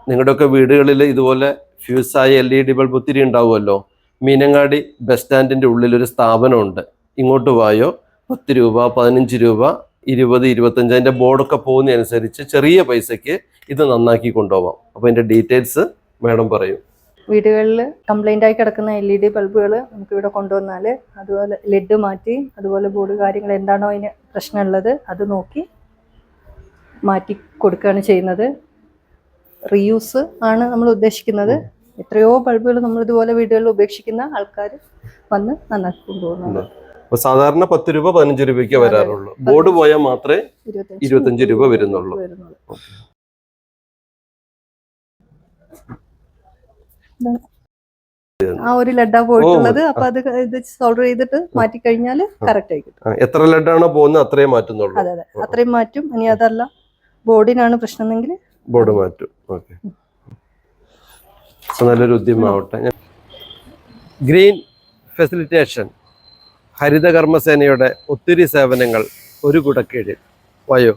നിങ്ങളുടെയൊക്കെ വീടുകളിൽ ഇതുപോലെ ഫ്യൂസായ LED ബൾബ് ഒത്തിരി ഉണ്ടാവുമല്ലോ. മീനങ്ങാടി ബസ് സ്റ്റാൻഡിൻ്റെ ഉള്ളിലൊരു സ്ഥാപനമുണ്ട്. ഇങ്ങോട്ട് വായോ, 10 രൂപ, 15 രൂപ, 20, 25 അതിൻ്റെ ബോർഡൊക്കെ പോകുന്നതനുസരിച്ച് ചെറിയ പൈസയ്ക്ക് ഇത് നന്നാക്കി കൊണ്ടുപോകാം. അപ്പോൾ അതിൻ്റെ ഡീറ്റെയിൽസ് മാഡം പറയും. വീടുകളിൽ കംപ്ലൈൻ്റ് ആയി കിടക്കുന്ന LED ബൾബുകൾ നമുക്ക് ഇവിടെ കൊണ്ടുവന്നാൽ അതുപോലെ ലെഡ് മാറ്റി, അതുപോലെ ബോർഡ് കാര്യങ്ങൾ എന്താണോ അതിന് പ്രശ്നമുള്ളത് അത് നോക്കി മാറ്റി കൊടുക്കുകയാണ് ചെയ്യുന്നത്. റീയൂസ് ആണ് നമ്മൾ ഉദ്ദേശിക്കുന്നത്. എത്രയോ ബൾബുകൾ നമ്മൾ ഇതുപോലെ വീടുകളിൽ ഉപേക്ഷിക്കുന്ന ആൾക്കാർ വന്ന് നന്നാക്കി കൊണ്ടുപോകുന്നുണ്ട്. സാധാരണ 10 രൂപ 15 രൂപയ്ക്ക് വരാറുള്ളൂ. ബോർഡ് പോയാൽ മാത്രമേ 25 രൂപ വരുന്നുള്ളൂ. ആ ഒരു ലഡാ പോയിട്ടുള്ളത്. അപ്പൊ അത് ഇത് സോൾവ് ചെയ്തിട്ട് മാറ്റി കഴിഞ്ഞാൽ കറക്റ്റ് ആയി കിട്ടും. എത്ര ലഡാണോ പോകുന്നത് അത്രയും മാറ്റുന്നുള്ളൂ. അതെ അതെ, അത്രയും മാറ്റും. ഇനി അതല്ല ബോർഡിനാണ് പ്രശ്നമെങ്കിൽ ബോർഡ് മാറ്റും. ഓക്കെ, നല്ലൊരു ഉദ്യമമാവട്ടെ. ഗ്രീൻ ഫെസിലിറ്റേഷൻ ഹരിതകർമ്മസേനയുടെ ഒത്തിരി സേവനങ്ങൾ ഒരു കുടക്കീഴിൽ. വായോ.